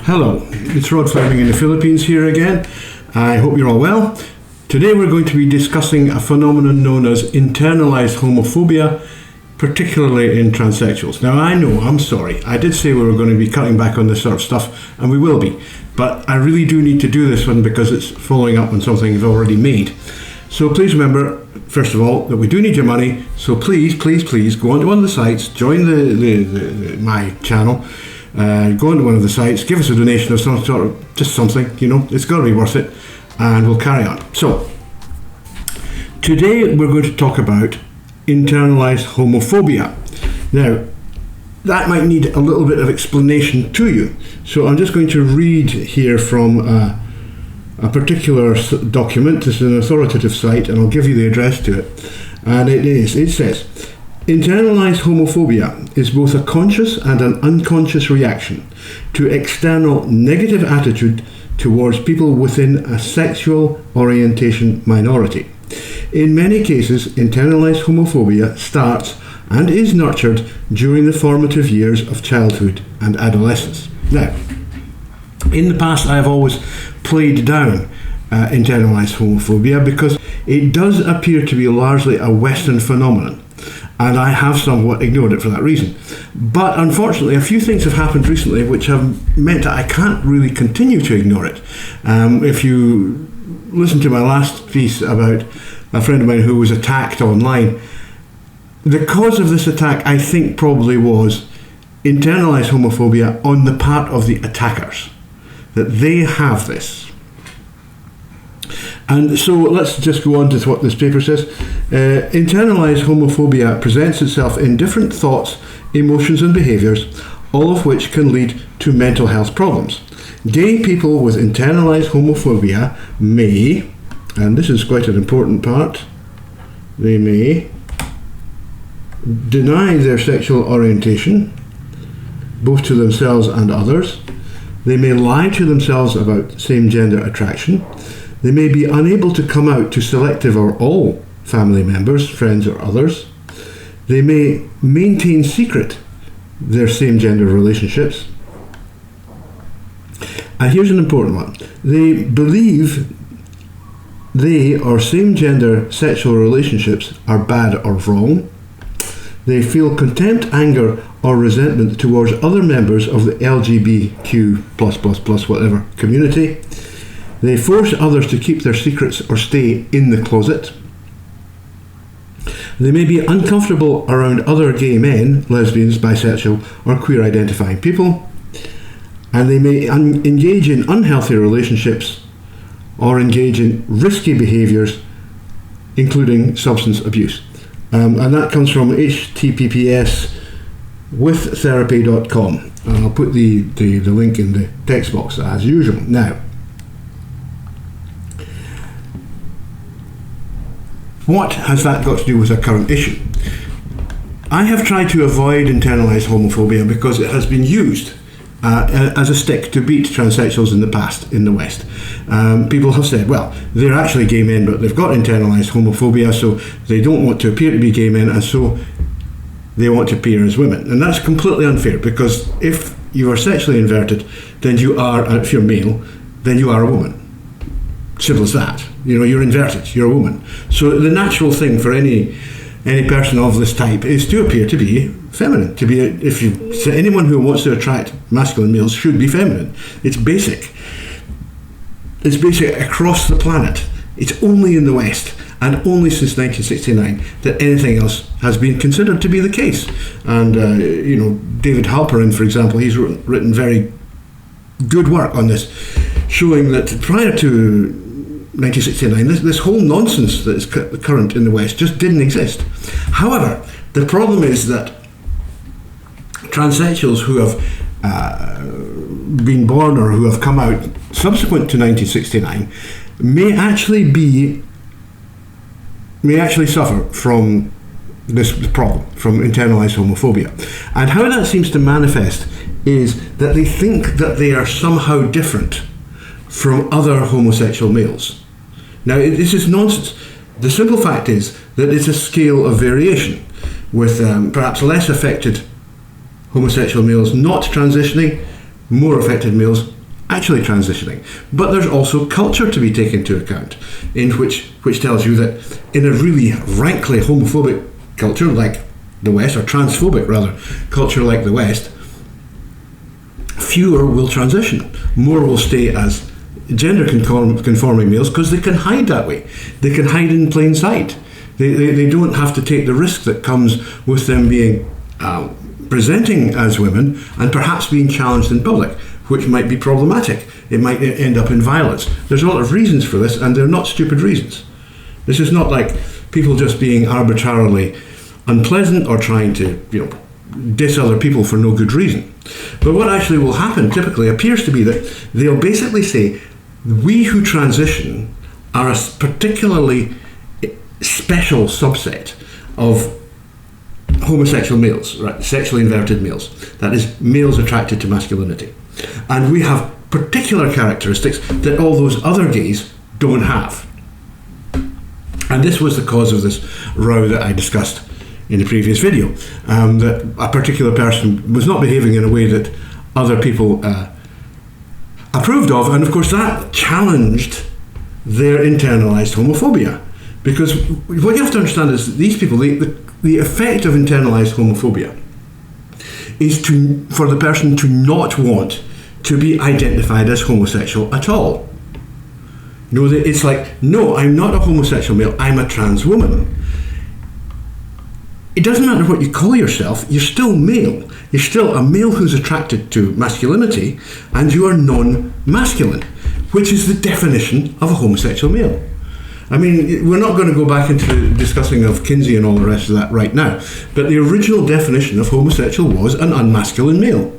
Hello, it's Rod Fleming in the Philippines here again. I hope you're all well. Today we're going to be discussing a phenomenon known as internalized homophobia, particularly in transsexuals. Now I'm sorry, I did say we were going to be cutting back on this sort of stuff, and we will be, but I really do need to do this one because it's following up on something I've already made. So please remember, first of all, that we do need your money, so please go onto one of the sites, join my channel, go onto one of the sites, give us a donation of some sort of, just something, it's got to be worth it, and we'll carry on. So, today we're going to talk about internalized homophobia. Now, that might need a little bit of explanation to you, so I'm just going to read here from a particular document. This is an authoritative site, and I'll give you the address to it, and it says, internalized homophobia is both a conscious and an unconscious reaction to external negative attitude towards people within a sexual orientation minority. In many cases, internalized homophobia starts and is nurtured during the formative years of childhood and adolescence. Now, in the past, I have always played down internalized homophobia because it does appear to be largely a Western phenomenon, and I have somewhat ignored it for that reason. But unfortunately, a few things have happened recently which have meant that I can't really continue to ignore it. If you listen to my last piece about a friend of mine who was attacked online, the cause of this attack, I think, probably was internalized homophobia on the part of the attackers, that they have this. And so let's just go on to what this paper says. Internalized homophobia presents itself in different thoughts, emotions and behaviours, all of which can lead to mental health problems. Gay people with internalized homophobia may, and this is quite an important part, they may deny their sexual orientation, both to themselves and others. They may lie to themselves about same-gender attraction. They may be unable to come out to selective or all family members, friends or others. They may maintain secret their same-gender relationships. And here's an important one. They believe they or same-gender sexual relationships are bad or wrong. They feel contempt, anger or resentment towards other members of the LGBTQ+++ whatever community. They force others to keep their secrets or stay in the closet. They may be uncomfortable around other gay men, lesbians, bisexual or queer identifying people. And they may engage in unhealthy relationships or engage in risky behaviours, including substance abuse. And that comes from HTTPS withtherapy.com. And I'll put the link in the text box as usual. Now, what has that got to do with our current issue? I have tried to avoid internalized homophobia because it has been used as a stick to beat transsexuals in the past in the West. People have said, well, they're actually gay men, but they've got internalized homophobia, so they don't want to appear to be gay men, and so they want to appear as women. And that's completely unfair, because if you are sexually inverted, then you are, if you're male, then you are a woman. Simple as that. You're inverted, you're a woman. So the natural thing for any person of this type is to appear to be feminine. Anyone who wants to attract masculine males should be feminine. It's basic. It's basic across the planet. It's only in the West, and only since 1969, that anything else has been considered to be the case. And David Halperin, for example, he's written very good work on this, showing that prior to 1969, this whole nonsense that is current in the West just didn't exist. However, the problem is that transsexuals who have been born or who have come out subsequent to 1969 may actually suffer from this problem, from internalized homophobia. And how that seems to manifest is that they think that they are somehow different from other homosexual males. Now, this is nonsense. The simple fact is that it's a scale of variation, with perhaps less affected homosexual males not transitioning, more affected males actually transitioning. But there's also culture to be taken into account, in which tells you that in a really rankly homophobic culture like the West, or transphobic rather, culture like the West, fewer will transition. More will stay as gender conforming males because they can hide that way. They can hide in plain sight. They don't have to take the risk that comes with them being presenting as women and perhaps being challenged in public, which might be problematic. It might end up in violence. There's a lot of reasons for this, and they're not stupid reasons. This is not like people just being arbitrarily unpleasant or trying to, diss other people for no good reason. But what actually will happen typically appears to be that they'll basically say, we who transition are a particularly special subset of homosexual males, right? Sexually inverted males. That is, males attracted to masculinity. And we have particular characteristics that all those other gays don't have. And this was the cause of this row that I discussed in the previous video, that a particular person was not behaving in a way that other people approved of, and of course that challenged their internalized homophobia. Because what you have to understand is that these people, the effect of internalized homophobia is for the person to not want to be identified as homosexual at all. It's like, no, I'm not a homosexual male, I'm a trans woman. It doesn't matter what you call yourself, you're still male. You're still a male who's attracted to masculinity, and you are non-masculine, which is the definition of a homosexual male. I mean, we're not going to go back into discussing of Kinsey and all the rest of that right now, but the original definition of homosexual was an unmasculine male.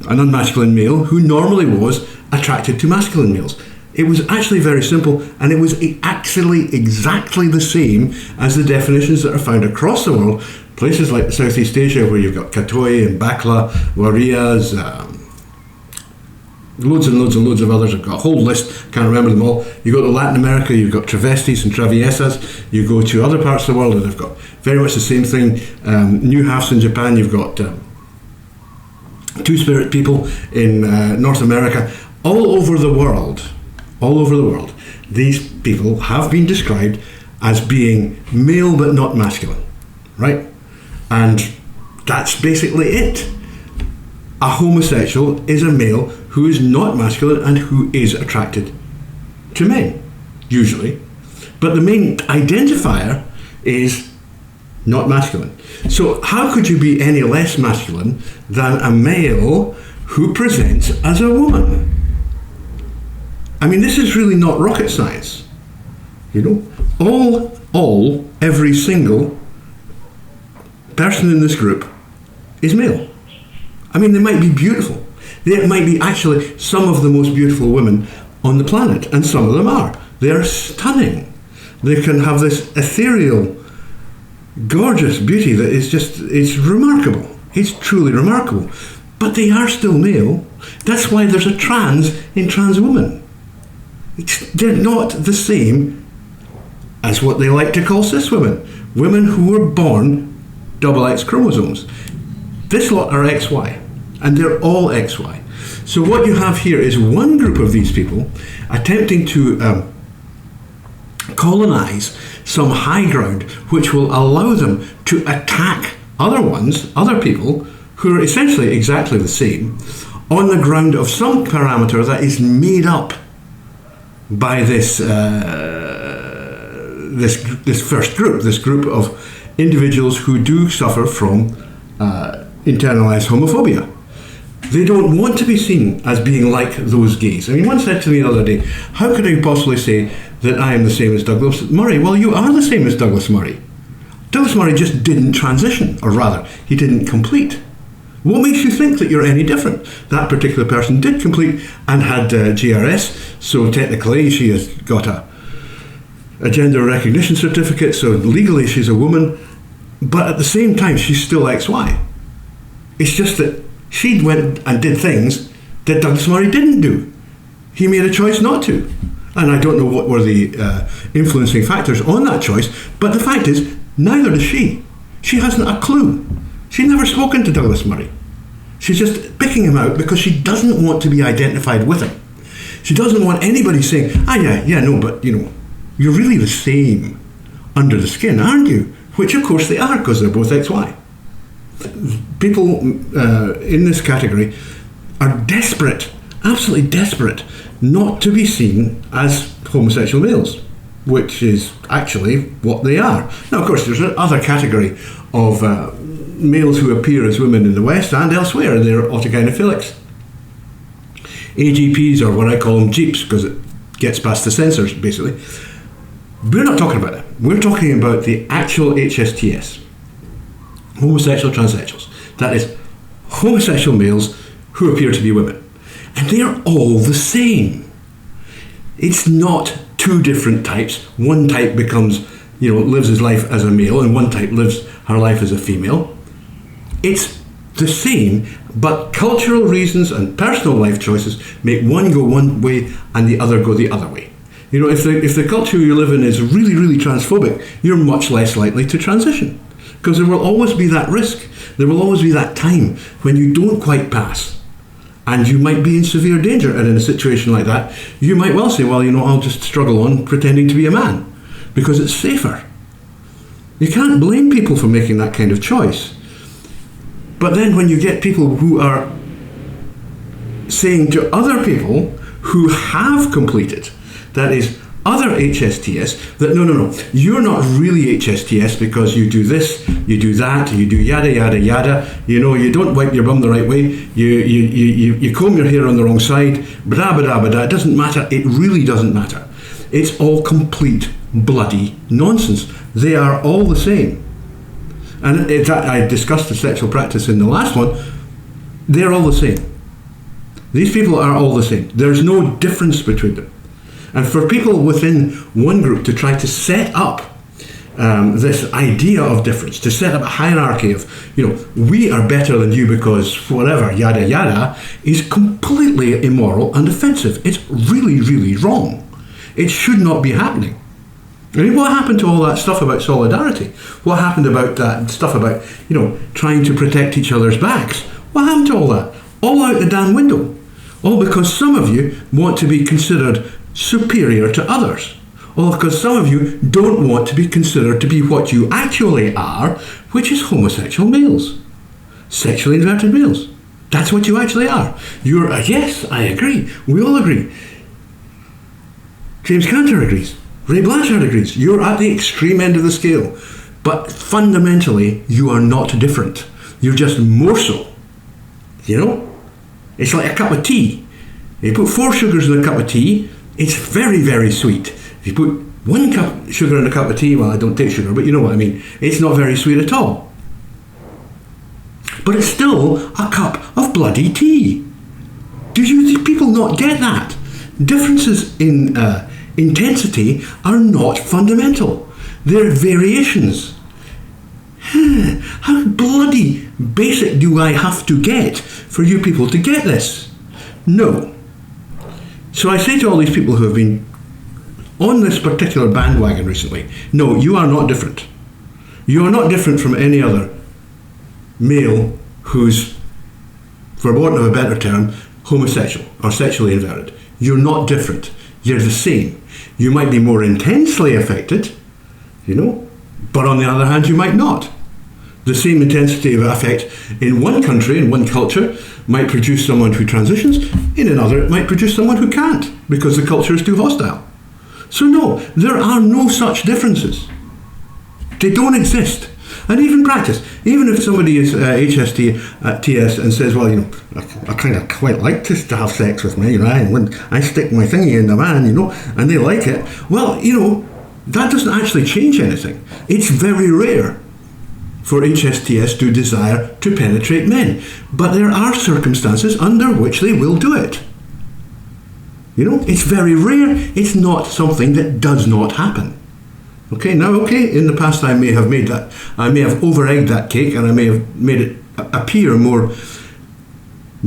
An unmasculine male who normally was attracted to masculine males. It was actually very simple, and it was actually exactly the same as the definitions that are found across the world. Places like Southeast Asia, where you've got Katoi and Bakla, Warias, loads and loads and loads of others. I've got a whole list, can't remember them all. You go to Latin America, you've got travestis and traviesas. You go to other parts of the world, and they've got very much the same thing. New halves in Japan, you've got two-spirit people in North America. All over the world, these people have been described as being male but not masculine, right? And that's basically it. A homosexual is a male who is not masculine and who is attracted to men, usually. But the main identifier is not masculine. So how could you be any less masculine than a male who presents as a woman? I mean, this is really not rocket science. Every single person in this group is male. I mean, they might be beautiful. They might be actually some of the most beautiful women on the planet, and some of them are. They are stunning. They can have this ethereal, gorgeous beauty that is it's remarkable. It's truly remarkable. But they are still male. That's why there's a trans in trans women. They're not the same as what they like to call cis women. Women who were born double X chromosomes. This lot are XY, and they're all XY. So what you have here is one group of these people attempting to colonize some high ground which will allow them to attack other people who are essentially exactly the same, on the ground of some parameter that is made up by this first group, this group of individuals who do suffer from internalized homophobia. They don't want to be seen as being like those gays. I mean, one said to me the other day, how could I possibly say that I am the same as Douglas Murray? Well, you are the same as Douglas Murray. Douglas Murray just didn't transition, or rather, he didn't complete. What makes you think that you're any different? That particular person did complete and had GRS, so technically she has got a gender recognition certificate, so legally she's a woman, but at the same time she's still XY. It's just that she went and did things that Douglas Murray didn't do. He made a choice not to. And I don't know what were the influencing factors on that choice, but the fact is, neither does she. She hasn't a clue. She's never spoken to Douglas Murray. She's just picking him out because she doesn't want to be identified with him. She doesn't want anybody saying, no, but you're really the same under the skin, aren't you? Which of course they are, because they're both XY. People in this category are desperate, absolutely desperate, not to be seen as homosexual males, which is actually what they are. Now, of course, there's another category of males who appear as women in the West and elsewhere, and they're autogynephilics. AGPs, or what I call them Jeeps, because it gets past the censors, basically. We're not talking about that. We're talking about the actual HSTS, homosexual transsexuals. That is, homosexual males who appear to be women. And they're all the same. It's not two different types. One type becomes, lives his life as a male, and one type lives her life as a female. It's the same, but cultural reasons and personal life choices make one go one way and the other go the other way. If the culture you live in is really, really transphobic, you're much less likely to transition, because there will always be that risk. There will always be that time when you don't quite pass, and you might be in severe danger. And in a situation like that, you might well say, well, I'll just struggle on pretending to be a man, because it's safer. You can't blame people for making that kind of choice. But then when you get people who are saying to other people who have completed, that is, other HSTS, that no, you're not really HSTS because you do this, you do that, you do yada, yada, yada, you don't wipe your bum the right way, you comb your hair on the wrong side, blah, blah, blah, blah. It doesn't matter. It really doesn't matter. It's all complete bloody nonsense. They are all the same. And I discussed the sexual practice in the last one. They're all the same. These people are all the same. There's no difference between them. And for people within one group to try to set up this idea of difference, to set up a hierarchy of, we are better than you because whatever, yada, yada, is completely immoral and offensive. It's really, really wrong. It should not be happening. I mean, what happened to all that stuff about solidarity? What happened about that stuff about, trying to protect each other's backs? What happened to all that? All out the damn window. All because some of you want to be considered superior to others. All because some of you don't want to be considered to be what you actually are, which is homosexual males. Sexually inverted males. That's what you actually are. You're, yes, I agree. We all agree. James Cantor agrees. Ray Blanchard agrees. You're at the extreme end of the scale. But fundamentally, you are not different. You're just more so. It's like a cup of tea. You put 4 sugars in a cup of tea, it's very, very sweet. If you put 1 cup sugar in a cup of tea, well, I don't take sugar, but you know what I mean. It's not very sweet at all. But it's still a cup of bloody tea. Do you people not get that? Differences in intensity are not fundamental. They're variations. How bloody basic do I have to get for you people to get this? No. So I say to all these people who have been on this particular bandwagon recently, no, you are not different. You are not different from any other male who's, for want of a better term, homosexual or sexually inverted. You're not different. You're the same. You might be more intensely affected, but on the other hand, you might not. The same intensity of affect in one country, in one culture, might produce someone who transitions. In another, it might produce someone who can't, because the culture is too hostile. So no, there are no such differences. They don't exist. And even practice, even if somebody is HSTS and says, well, I kind of quite like to have sex with me, when I stick my thingy in the man, and they like it, well, that doesn't actually change anything. It's very rare for HSTS to desire to penetrate men. But there are circumstances under which they will do it. It's very rare. It's not something that does not happen. In the past I may have over-egged that cake, and I may have made it appear more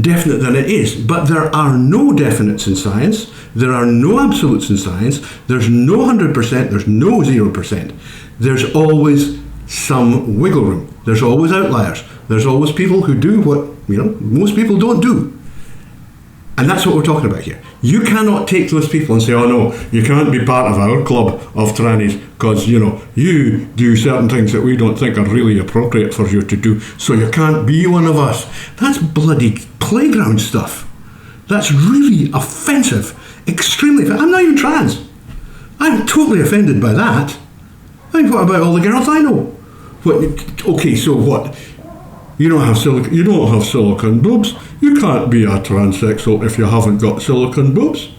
definite than it is. But there are no definites in science. There are no absolutes in science. There's no 100%. There's no 0%. There's always some wiggle room. There's always outliers. There's always people who do what, most people don't do. And that's what we're talking about here. You cannot take those people and say, oh no, you can't be part of our club of trannies because, you do certain things that we don't think are really appropriate for you to do, so you can't be one of us. That's bloody playground stuff. That's really offensive. Extremely offensive. I'm not even trans. I'm totally offended by that. I mean, what about all the girls I know? Okay, so what? You don't have silicone boobs. You can't be a transsexual if you haven't got silicone boobs.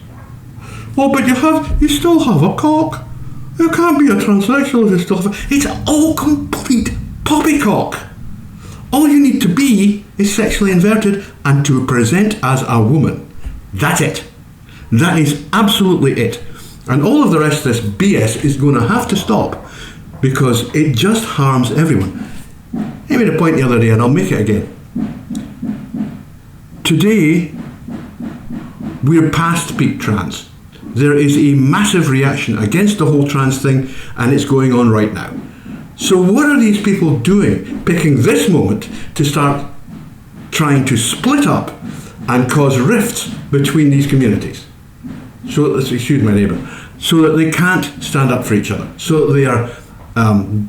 Oh, but you still have a cock. You can't be a transsexual if you still have It's all complete poppycock. All you need to be is sexually inverted and to present as a woman. That's it. That is absolutely it. And all of the rest of this BS is going to have to stop because it just harms everyone. I made a point the other day and I'll make it again. Today, we're past peak trans. There is a massive reaction against the whole trans thing and it's going on right now. So what are these people doing, picking this moment to start trying to split up and cause rifts between these communities? So, excuse my neighbour, so that they can't stand up for each other, so that they are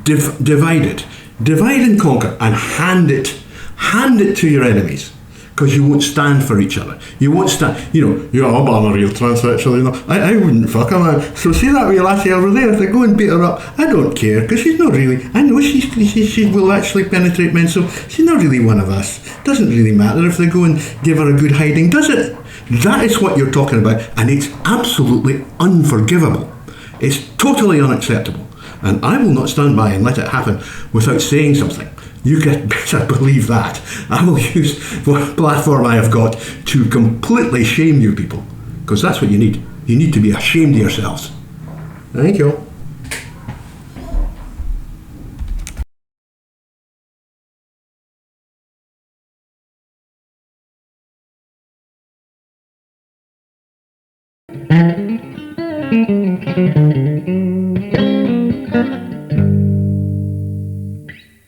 divided. Divide and conquer and hand it to your enemies. Because you won't stand for each other. You won't stand, I'm a real transsexual, I wouldn't fuck her. So see that wee lassie over there, if they go and beat her up, I don't care, because she's not really, I know she will actually penetrate men, so she's not really one of us. Doesn't really matter if they go and give her a good hiding, does it? That is what you're talking about, and it's absolutely unforgivable. It's totally unacceptable. And I will not stand by and let it happen without saying something. You can better believe that. I will use what platform I have got to completely shame you people. Because that's what you need. You need to be ashamed of yourselves. Thank you.